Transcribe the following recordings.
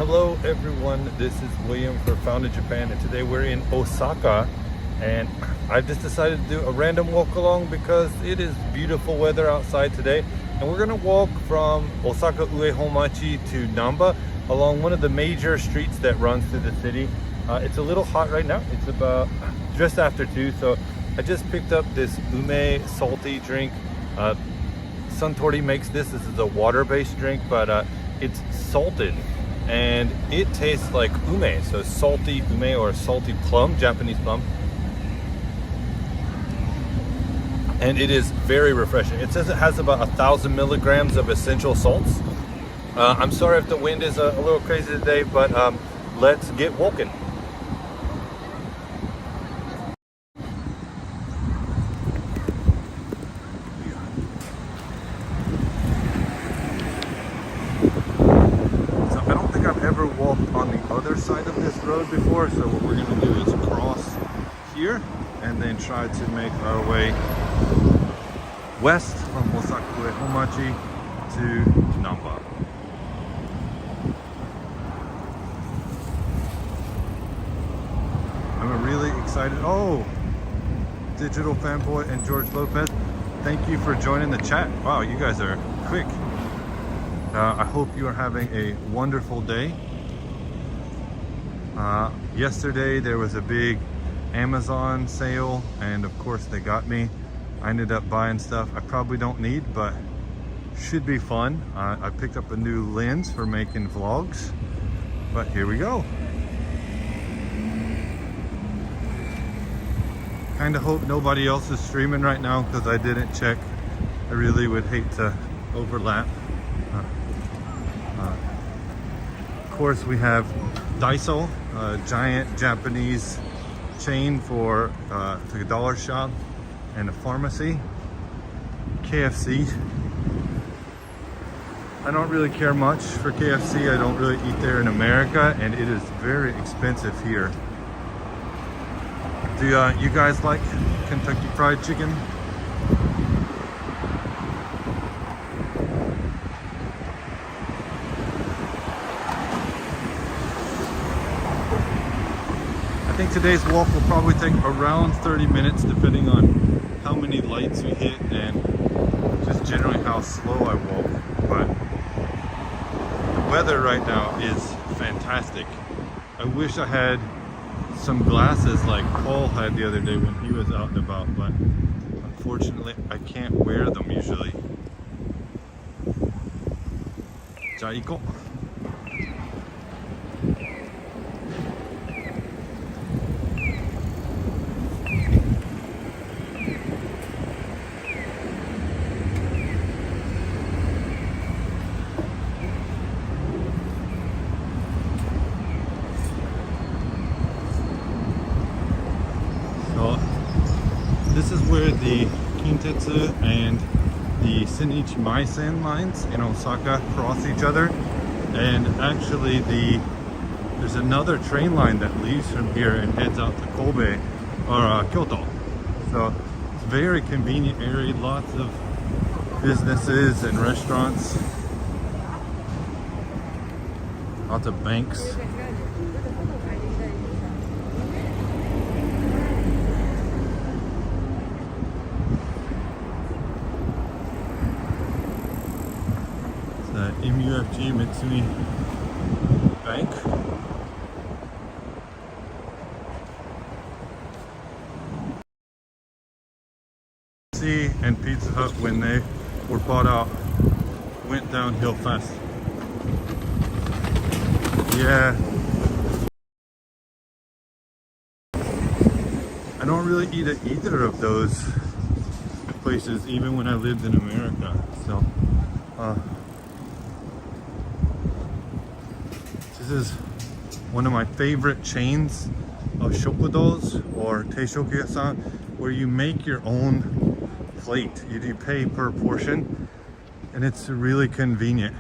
Hello everyone, this is William for Found in Japan, and today we're in Osaka, and I just decided to do a random walk along because it is beautiful weather outside today, and we're gonna walk from Osaka Uehomachi to Namba along one of the major streets that runs through the city. It's a little hot right now. It's about just after 2, so I just picked up this ume salty drink. Suntory makes this. This is a water-based drink, but it's salted and it tastes like ume, so salty ume or salty plum, Japanese plum. And it is very refreshing. It says it has about 1,000 milligrams of essential salts. I'm sorry if the wind is a little crazy today, but let's get walking. Ever walked on the other side of this road before, so what we're going to do is cross here and then try to make our way west from Osaka Uehomachi to Namba. I'm really excited. Oh, Digital Fanboy and George Lopez, thank you for joining the chat. Wow, you guys are quick. I hope you are having a wonderful day. Yesterday there was a big Amazon sale, and of course they got me. I ended up buying stuff I probably don't need, but should be fun. I picked up a new lens for making vlogs, but here we go. Kind of hope nobody else is streaming right now because I didn't check. I really would hate to overlap. Of course, we have Daiso, a giant Japanese chain for like a dollar shop and a pharmacy. KFC. I don't really care much for KFC. I don't really eat there in America, and it is very expensive here. Do you guys like Kentucky Fried Chicken? I think today's walk will probably take around 30 minutes depending on how many lights we hit and just generally how slow I walk. But the weather right now is fantastic. I wish I had some glasses like Paul had the other day when he was out and about, but unfortunately I can't wear them usually. Ja, iko. This is where the Kintetsu and the Senichi Maisen lines in Osaka cross each other, and actually there's another train line that leaves from here and heads out to Kobe or Kyoto. So it's a very convenient area, lots of businesses and restaurants, lots of banks. MUFG Mitsumi Bank. And Pizza Hut, when they were bought out, went downhill fast. Yeah. I don't really eat at either of those places, even when I lived in America. So, this is one of my favorite chains of shokudos or teishoku-yasan, where you make your own plate. You do pay per portion, and it's really convenient.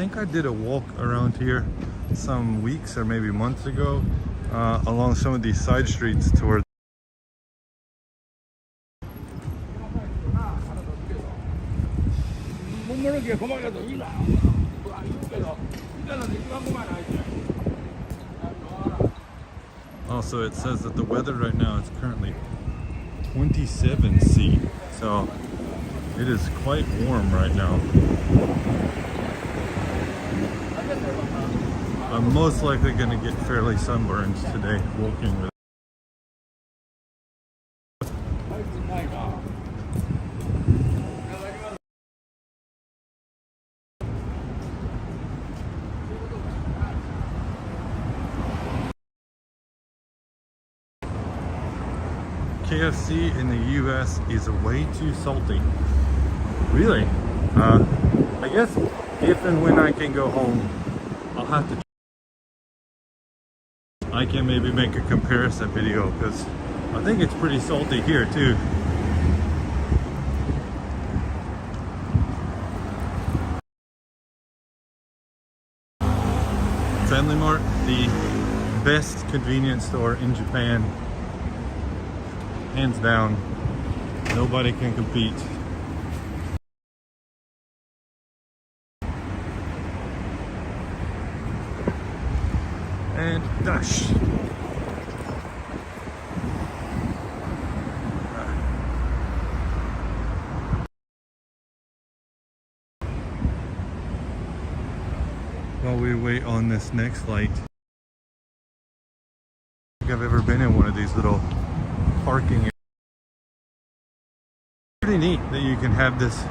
think I did a walk around here some weeks or maybe months ago along some of these side streets towards also. It says that the weather right now is currently 27 C, so it is quite warm right now. I'm most likely going to get fairly sunburned today walking with KFC in the US is way too salty. Really? I guess if and when I can go home, I'll have to. I can maybe make a comparison video because I think it's pretty salty here too. Family Mart, the best convenience store in Japan. Hands down, nobody can compete. And dash. While we wait on this next light, I don't think I've ever been in one of these little parking. It's pretty neat that you can have this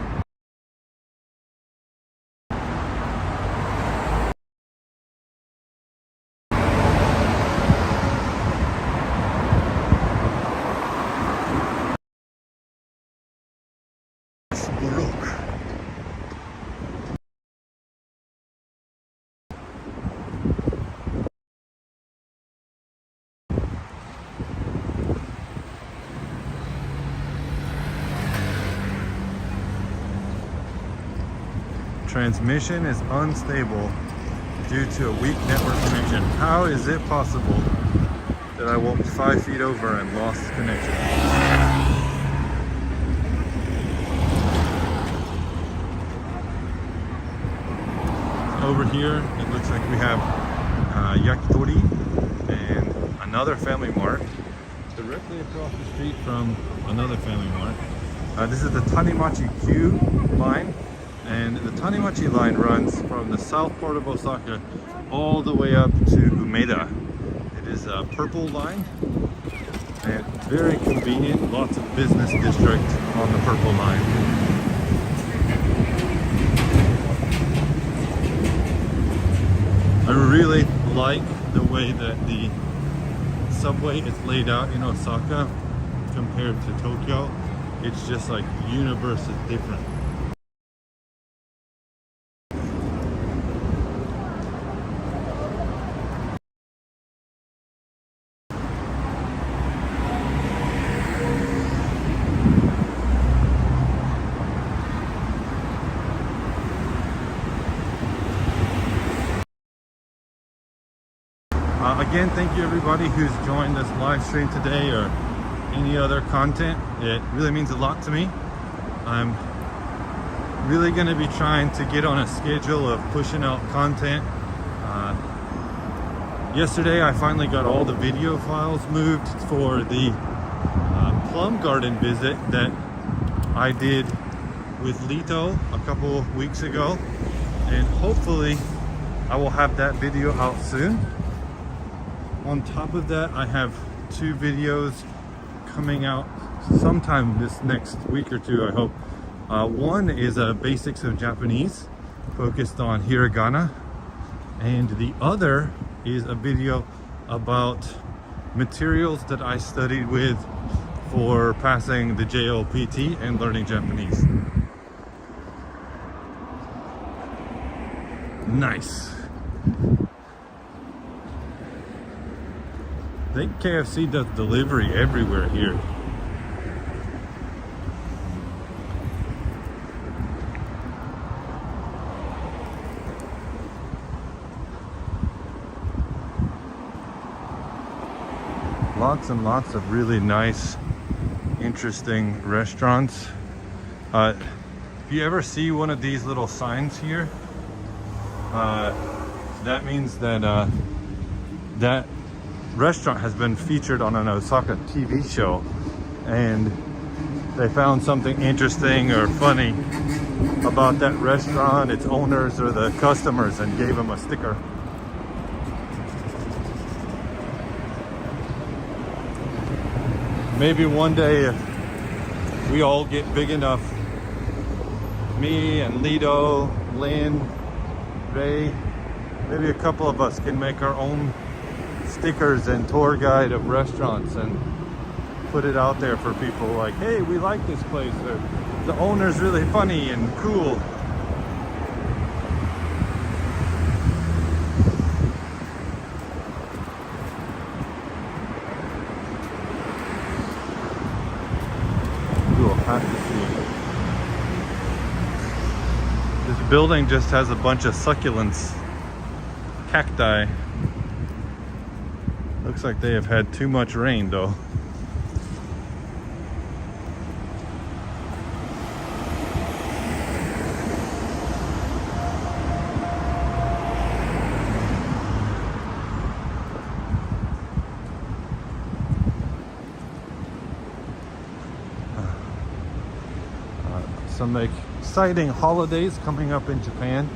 transmission is unstable due to a weak network connection. How is it possible that I walked 5 feet over and lost connection? Over here, it looks like we have yakitori and another Family Mart directly across the street from another Family Mart. This is the Tanimachi Q line. And the Tanimachi line runs from the south part of Osaka all the way up to Umeda. It is a purple line and very convenient, lots of business district on the purple line. I really like the way that the subway is laid out in Osaka compared to Tokyo. It's just like universe is different. Again, thank you everybody who's joined this live stream today or any other content. It really means a lot to me. I'm really going to be trying to get on a schedule of pushing out content. Yesterday I finally got all the video files moved for the plum garden visit that I did with Lito a couple weeks ago, and hopefully I will have that video out soon. On top of that, I have 2 videos coming out sometime this next week or 2, I hope. One is basics of Japanese, focused on hiragana, and the other is a video about materials that I studied with for passing the JLPT and learning Japanese. Nice. I think KFC does delivery everywhere here. Lots and lots of really nice, interesting restaurants. If you ever see one of these little signs here, that means that that restaurant has been featured on an Osaka TV show, and they found something interesting or funny about that restaurant, its owners, or the customers, and gave them a sticker. Maybe one day, if we all get big enough, me and Lido, Lynn, Ray, maybe a couple of us can make our own stickers and tour guide of restaurants and put it out there for people like, hey, we like this place, or the owner's really funny and cool. You'll have to see. This building just has a bunch of succulents, cacti. Looks like they have had too much rain though. Some exciting holidays coming up in Japan.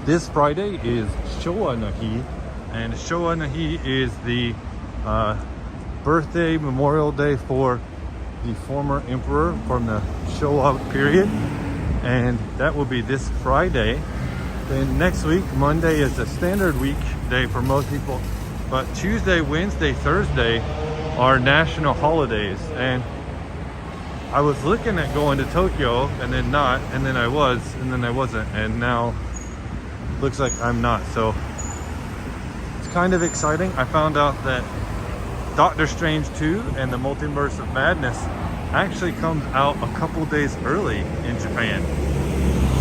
This Friday is Showa no Hi, and Showa no Hi is the birthday memorial day for the former emperor from the Showa period, and that will be this Friday. Then next week, Monday, is a standard week day for most people, but Tuesday, Wednesday, Thursday are national holidays. And I was looking at going to Tokyo, and then not, and then I was, and then I wasn't, and now looks like I'm not. So it's kind of exciting. I found out that Doctor Strange 2 and the Multiverse of Madness actually comes out a couple days early in Japan.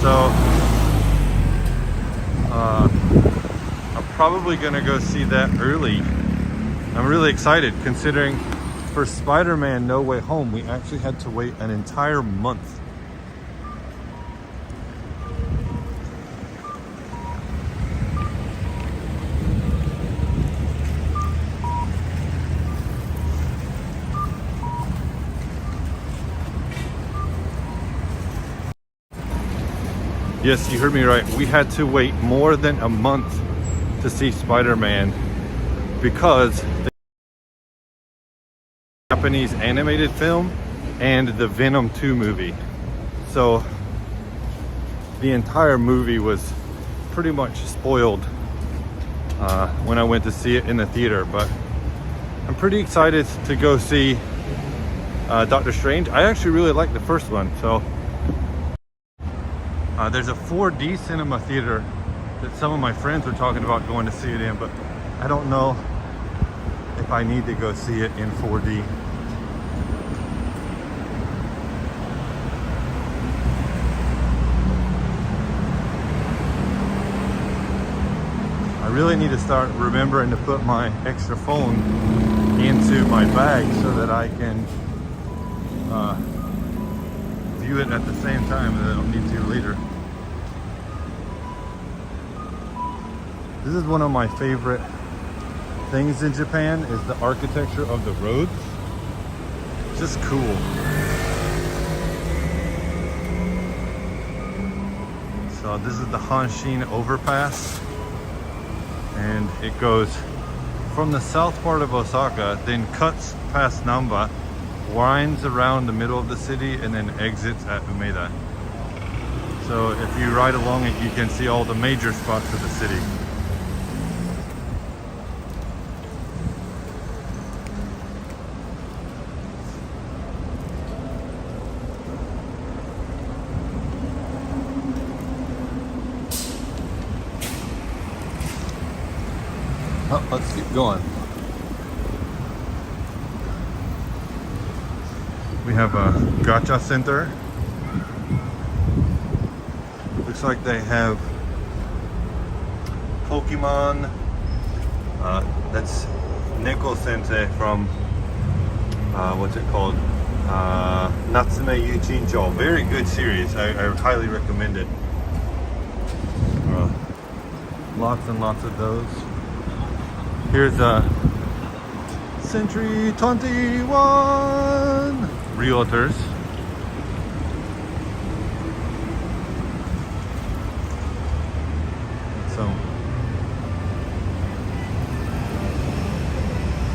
So I'm probably gonna go see that early. I'm really excited, considering for Spider-Man No Way Home, we actually had to wait an entire month. Yes, you heard me right. We had to wait more than a month to see Spider-Man because the Japanese animated film and the Venom 2 movie. So the entire movie was pretty much spoiled when I went to see it in the theater. But I'm pretty excited to go see Doctor Strange. I actually really like the first one. So there's a 4D cinema theater that some of my friends were talking about going to see it in, but I don't know if I need to go see it in 4D. I really need to start remembering to put my extra phone into my bag so that I can view it at the same time, and I don't need to later. This is one of my favorite things in Japan, is the architecture of the roads. It's just cool. So this is the Hanshin Overpass, and it goes from the south part of Osaka, then cuts past Namba, winds around the middle of the city, and then exits at Umeda. So if you ride along it, you can see all the major spots of the city. Oh, let's keep going. We have a gacha center. Looks like they have Pokemon. That's Neko Sensei from what's it called? Natsume Yuchincho. Very good series. I highly recommend it. Lots and lots of those. Here's a Century 21 Realtors. So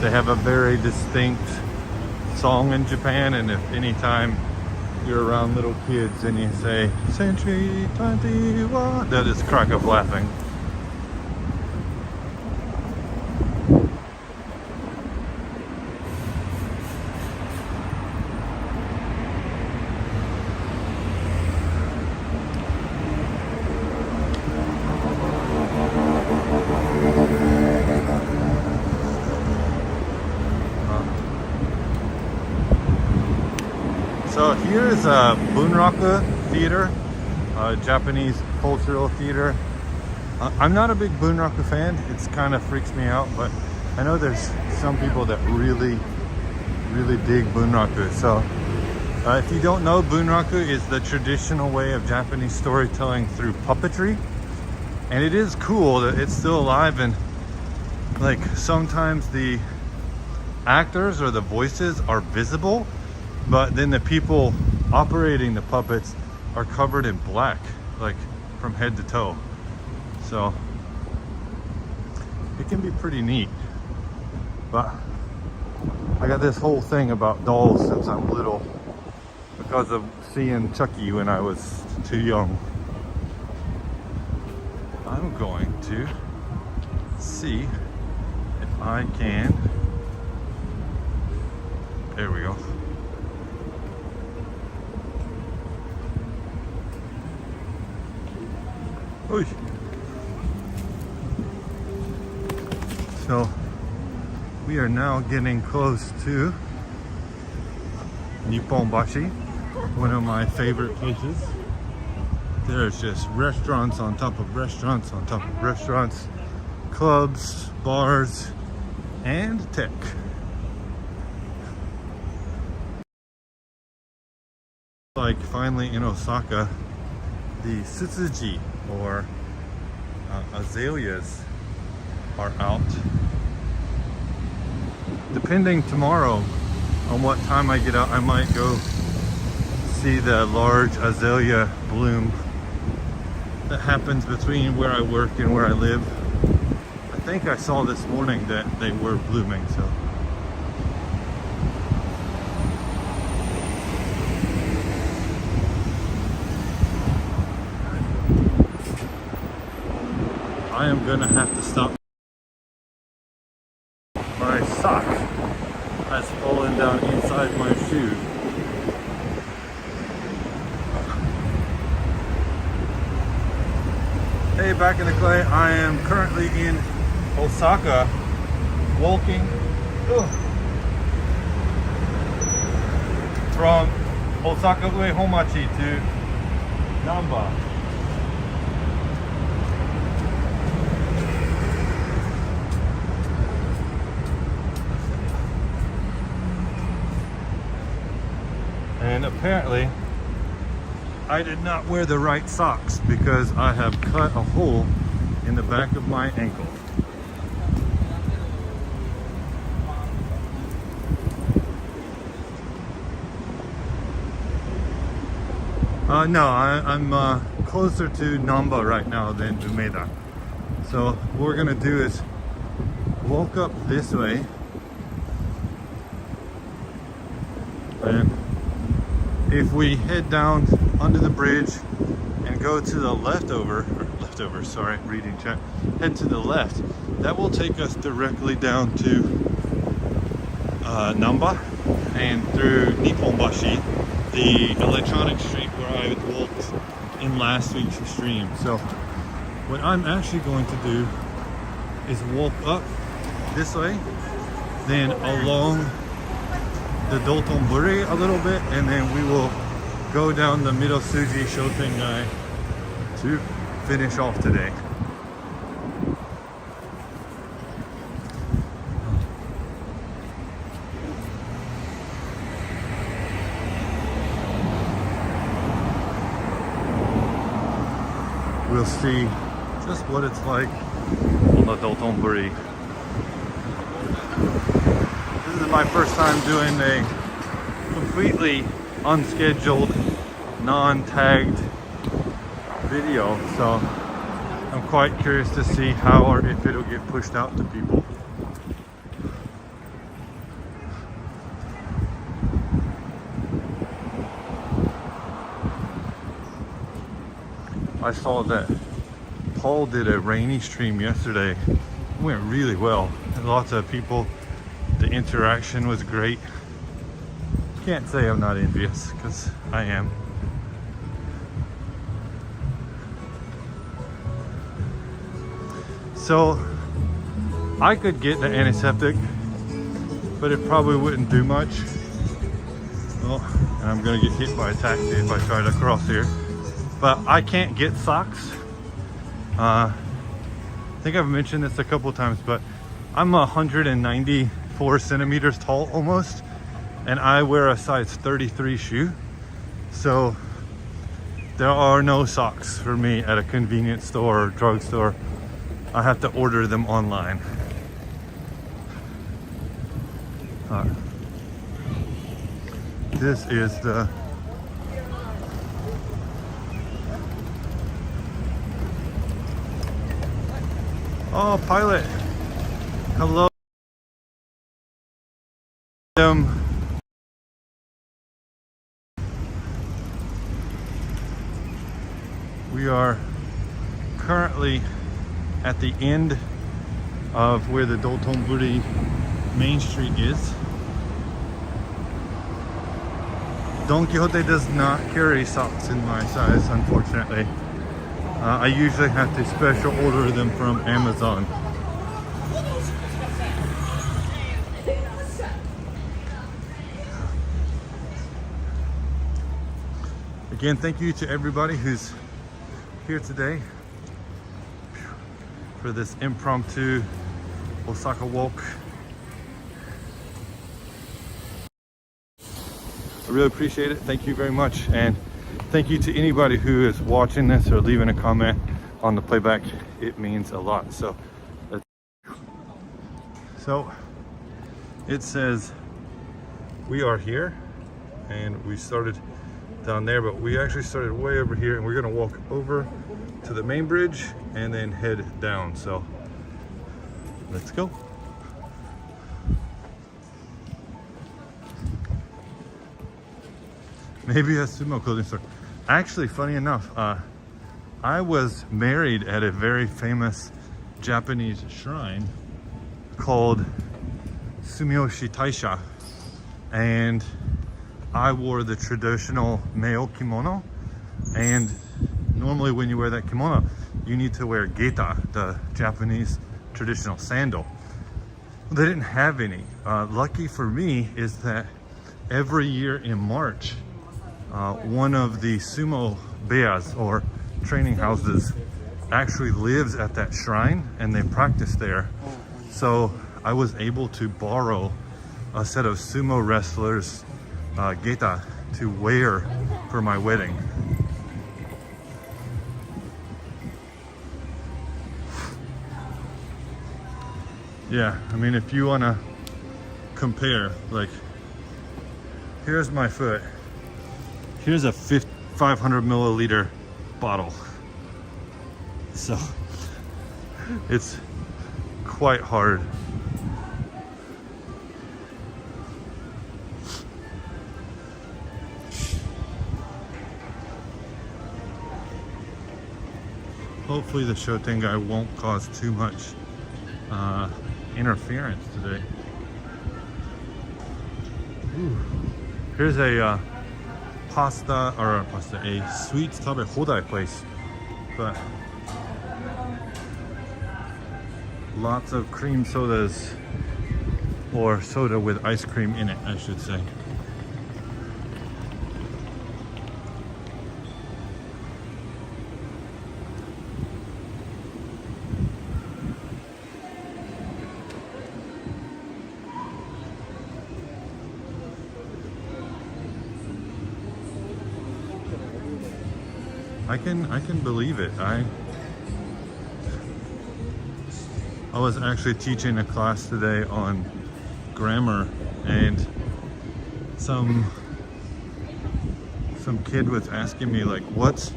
they have a very distinct song in Japan, and if anytime you're around little kids and you say Century 21, they'll just crack up laughing. So here is a Boon Raka theater, Japanese cultural theater. I'm not a big Boon Raka fan. It's kind of freaks me out, but I know there's some people that really dig Boon Raka. So if you don't know, Boon Raka is the traditional way of Japanese storytelling through puppetry. And it is cool that it's still alive, and like sometimes the actors or the voices are visible, but then the people operating the puppets are covered in black, like from head to toe. So it can be pretty neat. But I got this whole thing about dolls since I'm little because of seeing Chucky when I was too young. I'm going to see if I can. There we go. Oy. So we are now getting close to Nipponbashi, one of my favorite places. There's just restaurants on top of restaurants on top of restaurants, clubs, bars, and tech. Like finally in Osaka, the tsutsuji or azaleas are out. Depending tomorrow on what time I get out, I might go see the large azalea bloom that happens between where I work and where I live. I think I saw this morning that they were blooming, so. I am gonna have to stop. My sock has fallen down inside my shoe. Hey, back in the clay. I am currently in Osaka, walking from Osaka Uehomachi to Namba. And apparently I did not wear the right socks because I have cut a hole in the back of my ankle. No, I'm closer to Namba right now than Umeda. So what we're gonna do is walk up this way, and if we head down under the bridge and go to the reading chat, head to the left, that will take us directly down to Namba and through Nipponbashi, the electronic street where I walked in last week's stream. So what I'm actually going to do is walk up this way, then along the Dotonbori a little bit, and then we will go down the Midosuji Shotengai to finish off today. you'll see just what it's like on the Dotonbori. This is my first time doing a completely unscheduled, non-tagged video, so I'm quite curious to see how or if it'll get pushed out to people. I saw that Paul did a rainy stream yesterday. It went really well. Lots of people. The interaction was great. Can't say I'm not envious, because I am. So I could get the antiseptic, but it probably wouldn't do much. Well, and I'm gonna get hit by a taxi if I try to cross here. But I can't get socks. I think I've mentioned this a couple times, but I'm 194 centimeters tall almost, and I wear a size 33 shoe. So there are no socks for me at a convenience store or drugstore. I have to order them online. This is the oh, pilot. Hello. We are currently at the end of where the Dotonbori main street is. Don Quixote does not carry socks in my size, unfortunately. I usually have to special order them from Amazon. Again, thank you to everybody who's here today for this impromptu Osaka walk. I really appreciate it. Thank you very much. And thank you to anybody who is watching this or leaving a comment on the playback. It means a lot. So it says we are here, and we started down there, but we actually started way over here, and we're gonna walk over to the main bridge and then head down. So let's go. Maybe a sumo clothing store. Actually, funny enough, I was married at a very famous Japanese shrine called Sumiyoshi Taisha, and I wore the traditional male kimono, and normally when you wear that kimono, you need to wear geta, the Japanese traditional sandal. They didn't have any. Lucky for me is that every year in March, one of the sumo beas or training houses actually lives at that shrine, and they practice there. So I was able to borrow a set of sumo wrestlers geta to wear for my wedding. Yeah, I mean, if you want to compare, like, here's my foot. Here's a 500 milliliter bottle. So it's quite hard. Hopefully the Shotengai won't cause too much interference today. Ooh. Here's a a sweet tabe hodai place, but lots of cream sodas, or soda with ice cream in it, I should say. I can believe it. I was actually teaching a class today on grammar, and some kid was asking me like, what's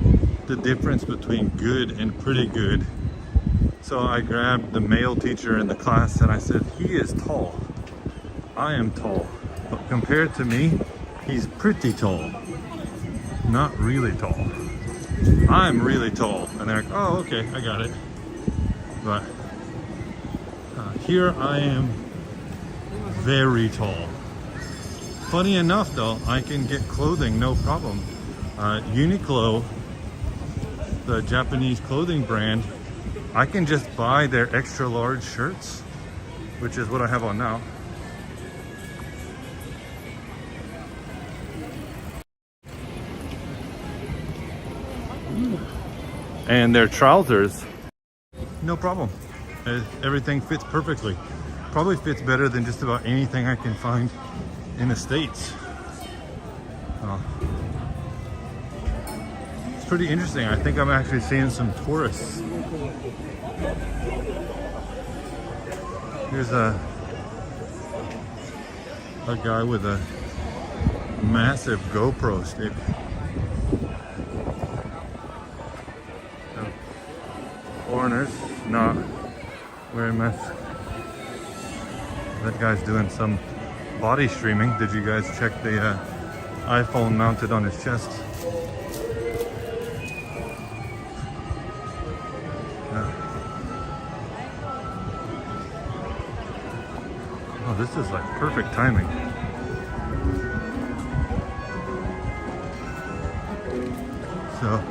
the difference between good and pretty good? So I grabbed the male teacher in the class and I said, he is tall. I am tall. But compared to me, he's pretty tall. Not really tall. I'm really tall. And they're like, oh, okay, I got it. But here I am very tall. Funny enough though, I can get clothing, no problem. Uniqlo, the Japanese clothing brand, I can just buy their extra large shirts, which is what I have on now. And their trousers, no problem. Everything fits perfectly. Probably fits better than just about anything I can find in the States. It's pretty interesting. I think I'm actually seeing some tourists. Here's a guy with a massive GoPro stick. Foreigners not wearing masks. That guy's doing some body streaming. Did you guys check the iPhone mounted on his chest? Oh, this is like perfect timing. So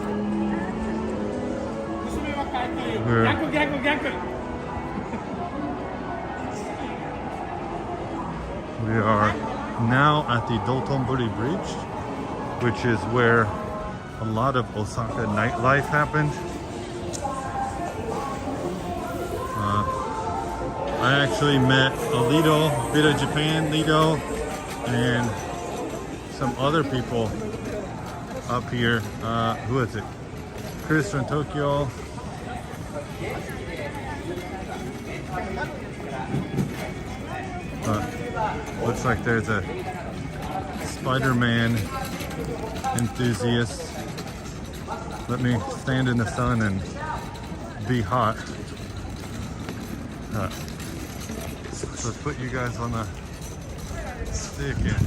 we are now at the Dotonbori Bridge, which is where a lot of Osaka nightlife happened. I actually met Lido, Bit of Japan, Lido, and some other people up here. Who is it? Chris from Tokyo. Looks like there's a Spider-Man enthusiast. Let me stand in the sun and be hot. So let's put you guys on the stick here.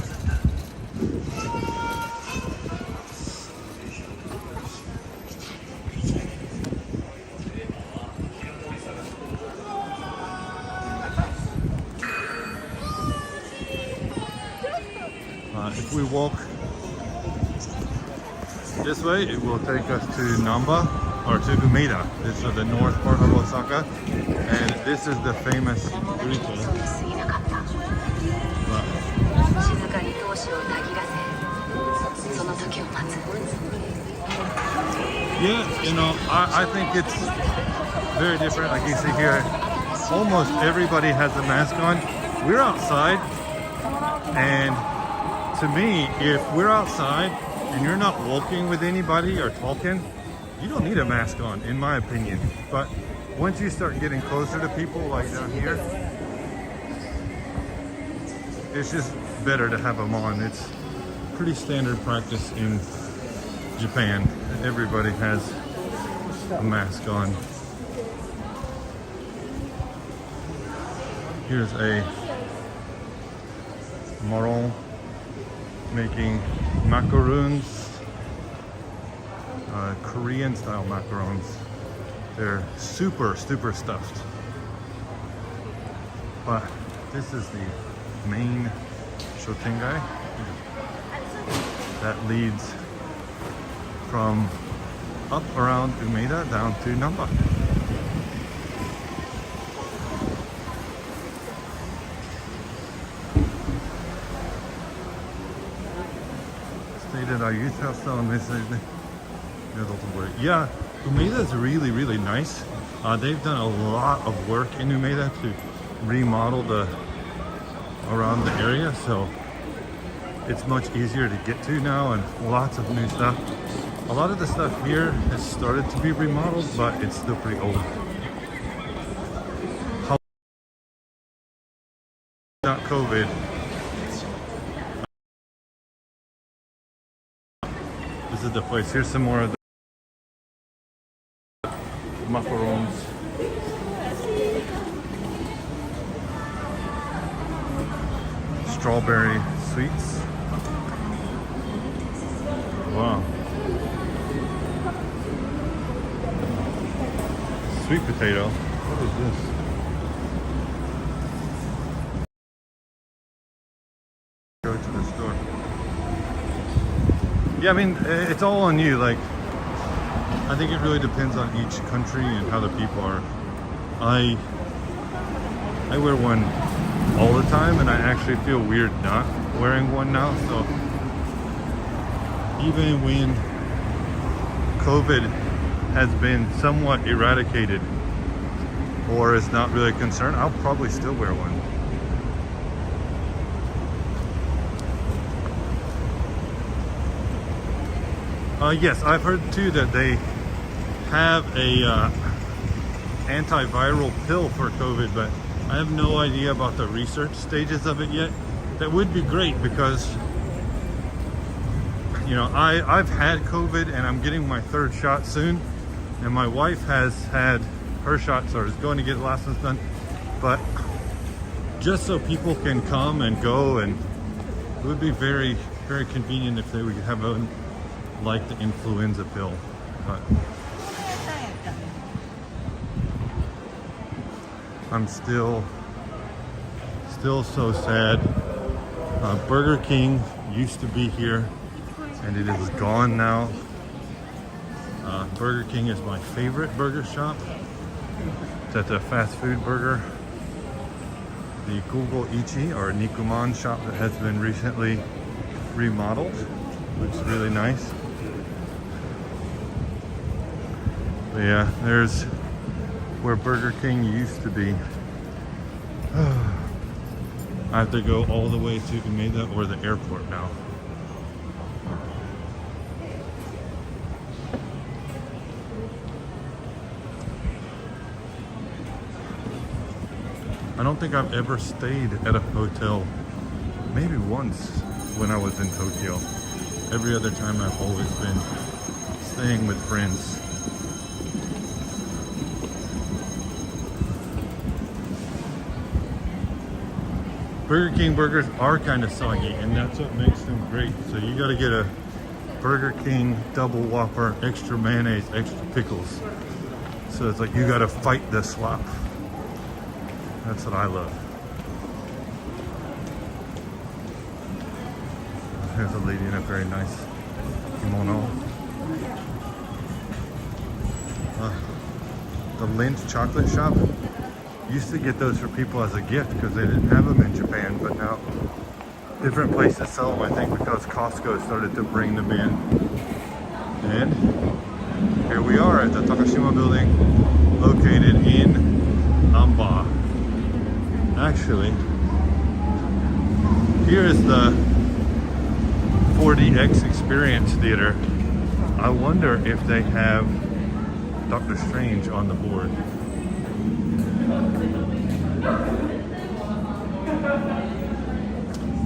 If we walk this way, it will take us to Namba or to Umeda. This is the north part of Osaka, and this is the famous burrito. Yeah, you know, I think it's very different. Like you see here, almost everybody has a mask on. We're outside, and to me, if we're outside and you're not walking with anybody or talking, you don't need a mask on, in my opinion. But once you start getting closer to people, like down here, it's just better to have them on. It's pretty standard practice in Japan. Everybody has a mask on. Here's a marron making macaroons, Korean style macarons. They're super stuffed. But this is the main shotengai that leads from up around Umeda down to Namba. Stayed at our youth hostel on this evening. Yeah, Umeda is really nice. They've done a lot of work in Umeda to remodel around the area, so it's much easier to get to now, and lots of new stuff. A lot of the stuff here has started to be remodeled, but it's still pretty old. Not COVID. This is the place. Here's some more of the macarons. Strawberry sweets. Wow. Sweet potato. What is this? Go to the store. Yeah, I mean, it's all on you. Like, I think it really depends on each country and how the people are. I wear one all the time, and I actually feel weird not wearing one now. So even when COVID has been somewhat eradicated or is not really a concern, I'll probably still wear one. Yes, I've heard too that they have a antiviral pill for COVID, but I have no idea about the research stages of it yet. That would be great because, you know, I've had COVID and I'm getting my third shot soon, and my wife has had her shots or is going to get the last one's done. But just so people can come and go, and it would be very, very convenient if they would have a like the influenza pill. But I'm still so sad. Burger King used to be here and it is gone now. Burger King is my favorite burger shop. It's at the fast food burger. The Google Ichi or Nikuman shop that has been recently remodeled. Looks really nice. But yeah, there's where Burger King used to be. I have to go all the way to Umeda or the airport now. I don't think I've ever stayed at a hotel. Maybe once when I was in Tokyo. Every other time I've always been staying with friends. Burger King burgers are kind of soggy, and that's what makes them great. So you got to get a Burger King double Whopper, extra mayonnaise, extra pickles. So it's like you got to fight the slop. That's what I love. Here's a lady in a very nice kimono. The Lindt chocolate shop. Used to get those for people as a gift because they didn't have them in Japan, but now different places sell them, I think because Costco started to bring them in. And here we are at the Takashima Building, located in Amba. Actually, here is the 4DX Experience Theater. I wonder if they have Doctor Strange on the board.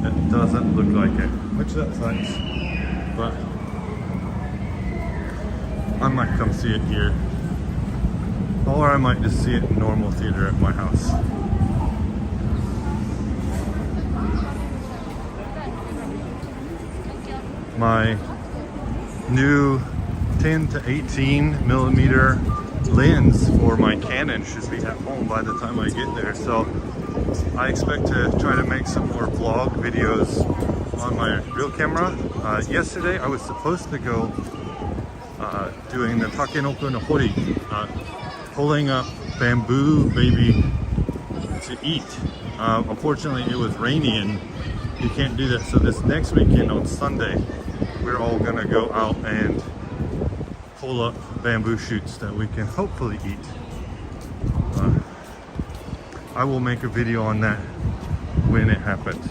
It doesn't look like it, which that sucks, but I might come see it here, or I might just see it in normal theater at my house. My new 10 to 18 millimeter lens for my Canon should be at home by the time I get there, so I expect to try to make some more vlog videos on my real camera. Yesterday I was supposed to go doing the takenoko no hori, pulling up bamboo maybe to eat. Unfortunately it was rainy and you can't do that, so this next weekend on Sunday we're all gonna go out and pull up bamboo shoots that we can hopefully eat. I will make a video on that when it happens.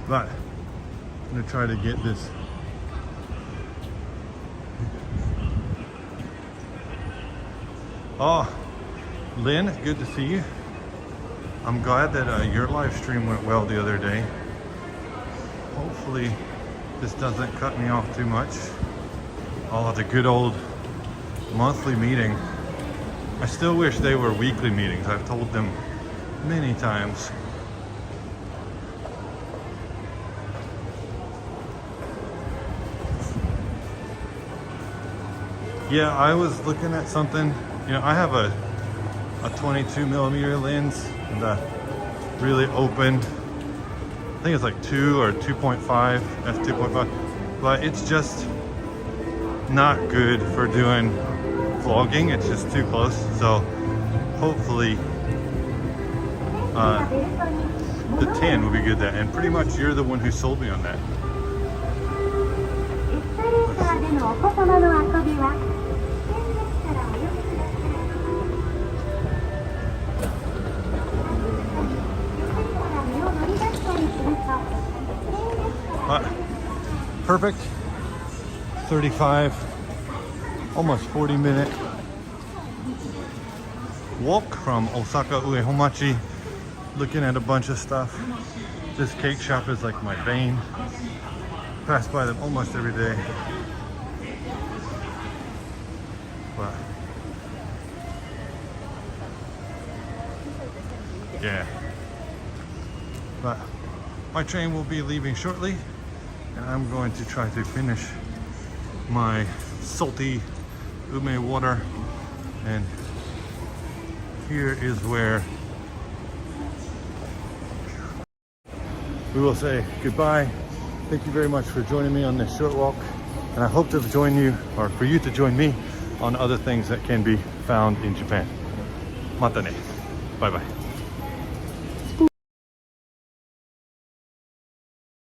But I'm gonna try to get this. Oh, Lynn, good to see you. I'm glad that your live stream went well the other day. Hopefully this doesn't cut me off too much. Oh, the good old monthly meeting. I still wish they were weekly meetings. I've told them many times. Yeah, I was looking at something. You know, I have a 22mm lens and a really open, I think it's like 2 or 2.5, f2.5, but it's just not good for doing vlogging. It's just too close. So hopefully the 10 will be good then. And pretty much you're the one who sold me on that. Perfect 35, almost 40-minute walk from Osaka Uehomachi, looking at a bunch of stuff. This cake shop is like my bane. Pass by them almost every day. But yeah. But my train will be leaving shortly, and I'm going to try to finish my salty ume water. And here is where we will say goodbye. Thank you very much for joining me on this short walk, and I hope to join you, or for you to join me, on other things that can be found in Japan. Mata ne. Bye bye.